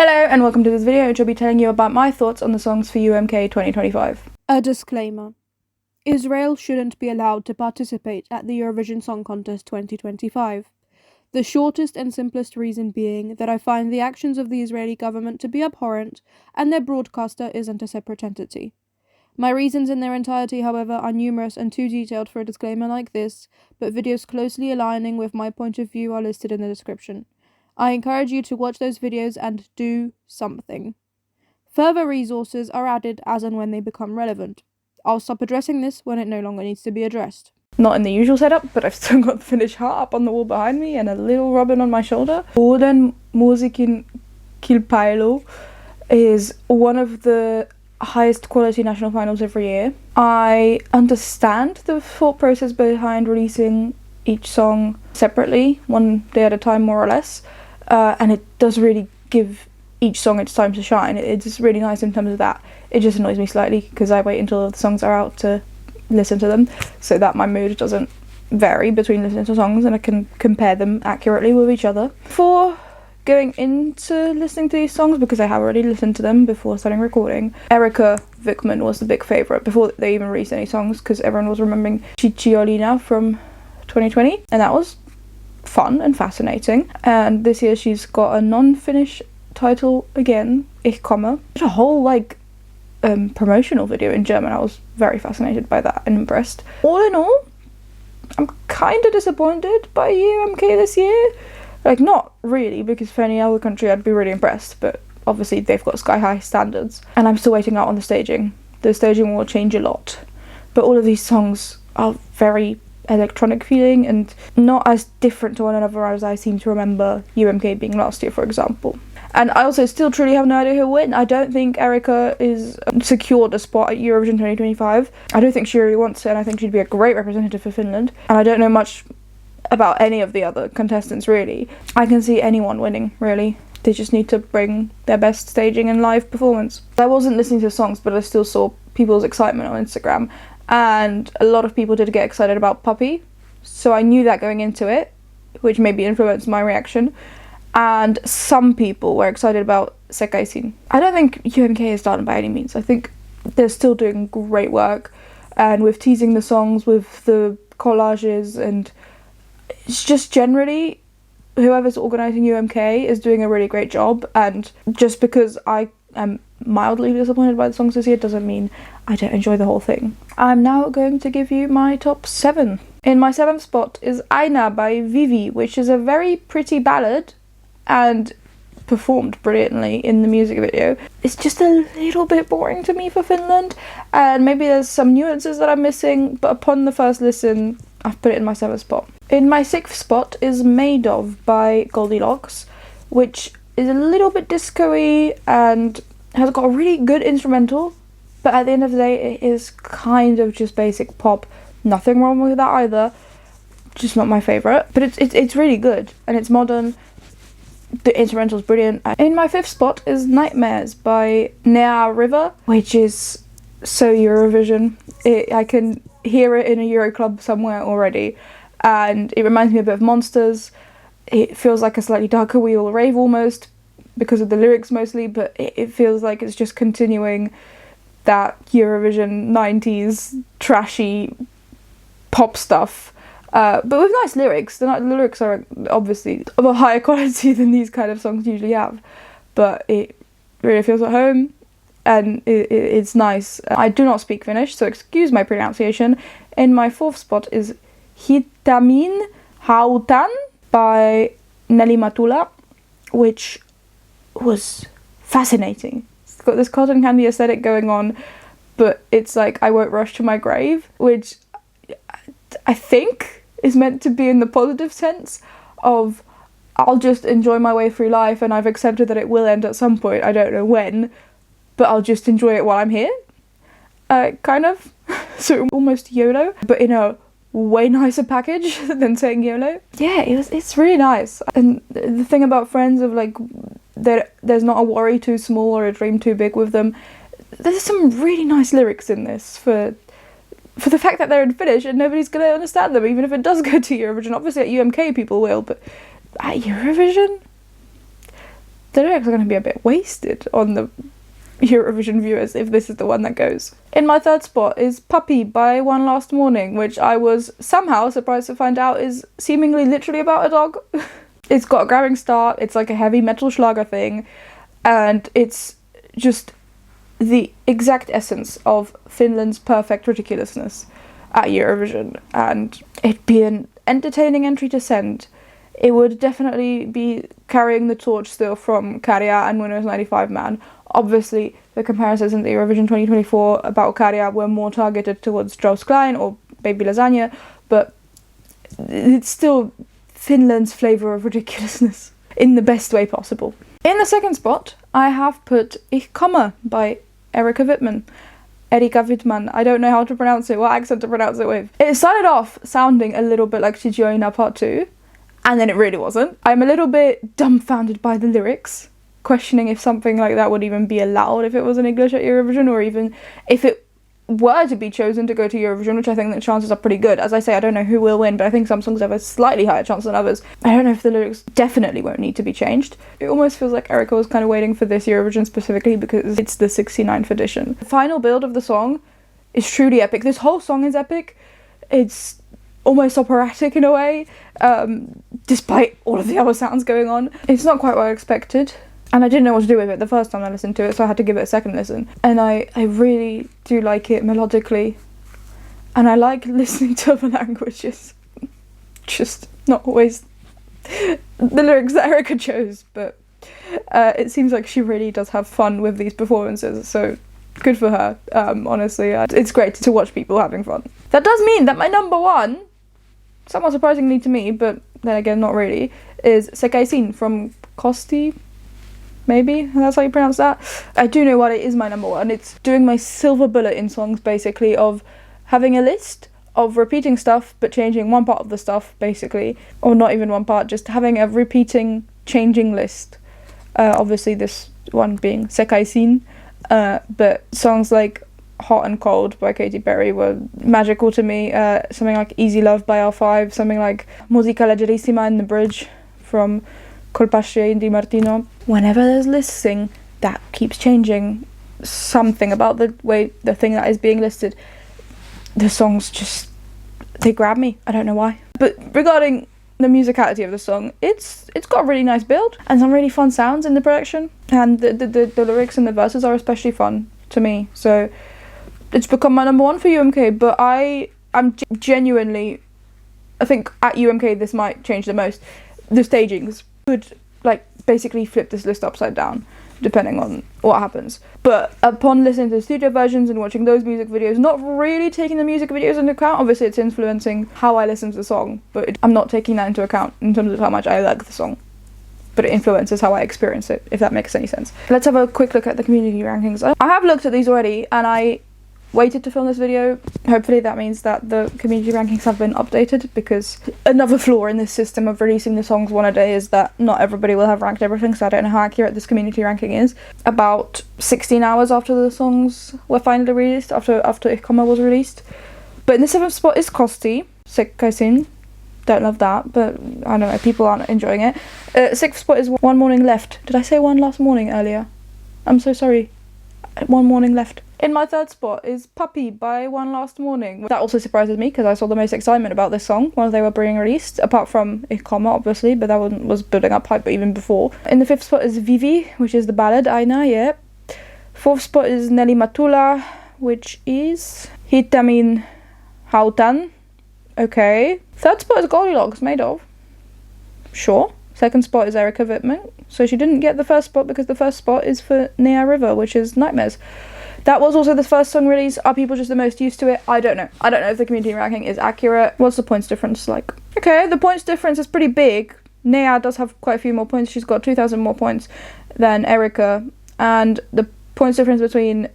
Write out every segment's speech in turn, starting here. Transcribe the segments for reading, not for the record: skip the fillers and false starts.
Hello and welcome to this video, which I'll be telling you about my thoughts on the songs for UMK 2025. A disclaimer. Israel shouldn't be allowed to participate at the Eurovision Song Contest 2025. The shortest and simplest reason being that I find the actions of the Israeli government to be abhorrent and their broadcaster isn't a separate entity. My reasons in their entirety, however, are numerous and too detailed for a disclaimer like this, but videos closely aligning with my point of view are listed in the description. I encourage you to watch those videos and do something. Further resources are added as and when they become relevant. I'll stop addressing this when it no longer needs to be addressed. Not in the usual setup, but I've still got the Finnish heart up on the wall behind me and a little robin on my shoulder. Uuden Musiikin Kilpailu is one of the highest quality national finals every year. I understand the thought process behind releasing each song separately, one day at a time more or less. And it does really give each song its time to shine. It's really nice in terms of that. It just annoys me slightly because I wait until the songs are out to listen to them so that my mood doesn't vary between listening to songs and I can compare them accurately with each other. Before going into listening to these songs, because I have already listened to them before starting recording, Erika Vikman was the big favourite before they even released any songs because everyone was remembering Cicciolina from 2020 and that was fun and fascinating. And this year she's got a non-Finnish title again, Ich komme. It's a whole promotional video in German. I was very fascinated by that and impressed. All in all, I'm kind of disappointed by UMK this year. Not really, because for any other country I'd be really impressed, but obviously they've got sky-high standards. And I'm still waiting out on the staging. The staging will change a lot. But all of these songs are very electronic feeling and not as different to one another as I seem to remember UMK being last year, for example. And I also still truly have no idea who'll win. I don't think Erika is secured a spot at Eurovision 2025. I don't think she really wants it, and I think she'd be a great representative for Finland. And I don't know much about any of the other contestants, really. I can see anyone winning, really. They just need to bring their best staging and live performance. I wasn't listening to songs, but I still saw people's excitement on Instagram. And a lot of people did get excited about Puppy, so I knew that going into it, which maybe influenced my reaction. And some people were excited about Sekaisin. I don't think UMK is done by any means. I think they're still doing great work, and with teasing the songs, with the collages, and it's just generally whoever's organising UMK is doing a really great job. And just because I am mildly disappointed by the songs this year doesn't mean I don't enjoy the whole thing. I'm now going to give you my top 7. In my 7th spot is Aina by Vivi, which is a very pretty ballad and performed brilliantly in the music video. It's just a little bit boring to me for Finland, and maybe there's some nuances that I'm missing, but upon the first listen I've put it in my 7th spot. In my 6th spot is Made Of by Goldilocks, which is a little bit disco-y and has got a really good instrumental, but at the end of the day it is kind of just basic pop. Nothing wrong with that either, just not my favourite, but it's really good and it's modern. The instrumental's brilliant. In my 5th spot is Nightmares by Nea River, which is so Eurovision. I can hear it in a Euro club somewhere already, and it reminds me a bit of Monsters. It feels like a slightly darker We Will Rave almost, because of the lyrics mostly, but it feels like it's just continuing that Eurovision 90s trashy pop stuff, but with nice lyrics. The lyrics are obviously of a higher quality than these kind of songs usually have, but it really feels at home and it's nice. I do not speak Finnish, so excuse my pronunciation. In my 4th spot is Hitamin Hautan by Nelly Matula, which was fascinating. It's got this cotton candy aesthetic going on, but it's like I Won't Rush to My Grave, which I think is meant to be in the positive sense of I'll just enjoy my way through life and I've accepted that it will end at some point, I don't know when, but I'll just enjoy it while I'm here. Kind of. So almost YOLO, but in a way nicer package than saying YOLO. Yeah, it's really nice. And the thing about Friends of there's not a worry too small or a dream too big with them. There's some really nice lyrics in this for the fact that they're in Finnish and nobody's going to understand them, even if it does go to Eurovision. Obviously at UMK people will, but at Eurovision? the lyrics are going to be a bit wasted on the Eurovision viewers if this is the one that goes. In my third spot is Puppy by One Last Morning, which I was somehow surprised to find out is seemingly literally about a dog. It's got a grabbing start, it's like a heavy metal Schlager thing, and it's just the exact essence of Finland's perfect ridiculousness at Eurovision, and it'd be an entertaining entry to send. It would definitely be carrying the torch still from Kärja and Winner's 95 Man. Obviously, the comparisons in the Eurovision 2024 about Kärja were more targeted towards Strauss Klein or Baby Lasagna, but it's still Finland's flavour of ridiculousness in the best way possible. In the second spot, I have put Ich komme by Erika Wittmann. I don't know how to pronounce it, what accent to pronounce it with. It started off sounding a little bit like Chijoina Part 2, and then it really wasn't. I'm a little bit dumbfounded by the lyrics, questioning if something like that would even be allowed if it was in English at Eurovision, or even if it were to be chosen to go to Eurovision, which I think the chances are pretty good. As I say, I don't know who will win, but I think some songs have a slightly higher chance than others. I don't know if the lyrics definitely won't need to be changed. It almost feels like Erika was kind of waiting for this Eurovision specifically because it's the 69th edition. The final build of the song is truly epic. This whole song is epic. It's almost operatic in a way, despite all of the other sounds going on. It's not quite what I expected. And I didn't know what to do with it the first time I listened to it, so I had to give it a second listen. And I really do like it melodically. And I like listening to other languages. Just not always the lyrics that Erika chose, but it seems like she really does have fun with these performances, so good for her, honestly. It's great to watch people having fun. That does mean that my number one, somewhat surprisingly to me, but then again not really, is Sekaisin from Kosti. Maybe that's how you pronounce that. I do know what it is my number one. It's doing my silver bullet in songs, basically, of having a list of repeating stuff but changing one part of the stuff, basically, or not even one part, just having a repeating, changing list. Obviously this one being Sekaisin, but songs like Hot and Cold by Katy Perry were magical to me. Something like Easy Love by R5, something like Musica Leggerissima in the Bridge from Colpasce Di Martino. Whenever there's listing that keeps changing something about the way the thing that is being listed, the songs just, they grab me. I don't know why. But regarding the musicality of the song, it's got a really nice build and some really fun sounds in the production, and the lyrics and the verses are especially fun to me. So it's become my number one for UMK, but I'm genuinely, I think at UMK this might change the most. The stagings could basically flip this list upside down depending on what happens. But upon listening to the studio versions and watching those music videos, not really taking the music videos into account, obviously it's influencing how I listen to the song, but I'm not taking that into account in terms of how much I like the song. But it influences how I experience it, if that makes any sense. Let's have a quick look at the community rankings. I have looked at these already, and I waited to film this video. Hopefully that means that the community rankings have been updated, because another flaw in this system of releasing the songs one a day is that not everybody will have ranked everything, so I don't know how accurate this community ranking is. About 16 hours after the songs were finally released, after Ich komme was released. But in the 7th spot is Kosti, Sekaisin. Don't love that, but I don't know, people aren't enjoying it. 6th spot is One Morning Left. Did I say One Last Morning earlier? I'm so sorry. One Morning Left. In my 3rd spot is Puppy by One Last Morning. That also surprises me because I saw the most excitement about this song while they were being released, apart from Ich komme, obviously, but that one was building up hype even before. In the 5th spot is Vivi, which is the ballad, Aina, yeah. 4th spot is Nelly Matula, which is Hitamin Hautan. Okay. 3rd spot is Goldilocks, made of. Sure. 2nd spot is Erika Wittmann. So she didn't get the 1st spot because the 1st spot is for Nea River, which is Nightmares. That was also the first song release. Are people just the most used to it? I don't know. I don't know if the community ranking is accurate. What's the points difference like? Okay, the points difference is pretty big. Nea does have quite a few more points. She's got 2,000 more points than Erika. And the points difference between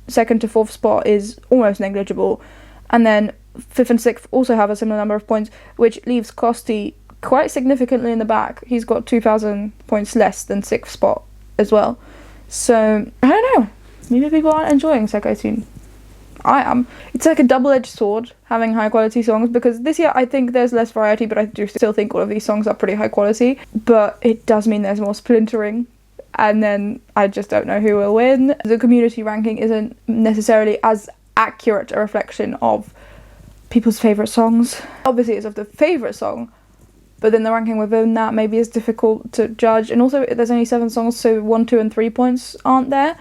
2nd to 4th spot is almost negligible. And then 5th and 6th also have a similar number of points, which leaves Kosti quite significantly in the back. He's got 2,000 points less than 6th spot as well. So, I don't know. Maybe people aren't enjoying Sekaisin. I am. It's like a double-edged sword, having high-quality songs, because this year I think there's less variety, but I do still think all of these songs are pretty high quality. But it does mean there's more splintering, and then I just don't know who will win. The community ranking isn't necessarily as accurate a reflection of people's favourite songs. Obviously it's of the favourite song, but then the ranking within that maybe is difficult to judge, and also there's only 7 songs, so 1, 2 and 3 points aren't there,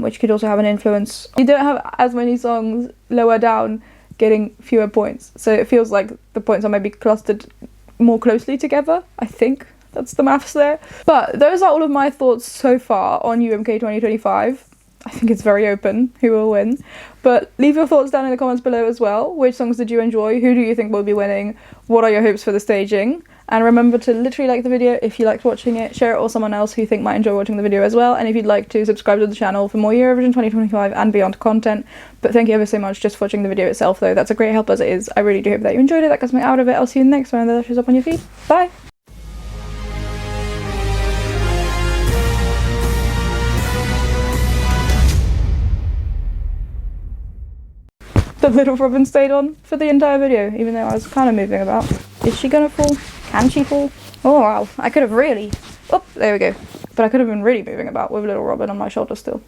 which could also have an influence. You don't have as many songs lower down getting fewer points, so it feels like the points are maybe clustered more closely together. I think that's the maths there. But those are all of my thoughts so far on UMK 2025. I think it's very open who will win, but leave your thoughts down in the comments below as well. Which songs did you enjoy? Who do you think will be winning? What are your hopes for the staging? And remember to literally like the video if you liked watching it, share it with someone else who you think might enjoy watching the video as well, and if you'd like to subscribe to the channel for more Eurovision 2025 and beyond content. But thank you ever so much just for watching the video itself though, that's a great help as it is. I really do hope that you enjoyed it, that got something out of it. I'll see you next time that shows up on your feed. Bye! The little Robin stayed on for the entire video, even though I was kind of moving about. Is she gonna fall? Can she fall? Oh wow, I could have really... Oh, there we go. But I could have been really moving about with little Robin on my shoulder still.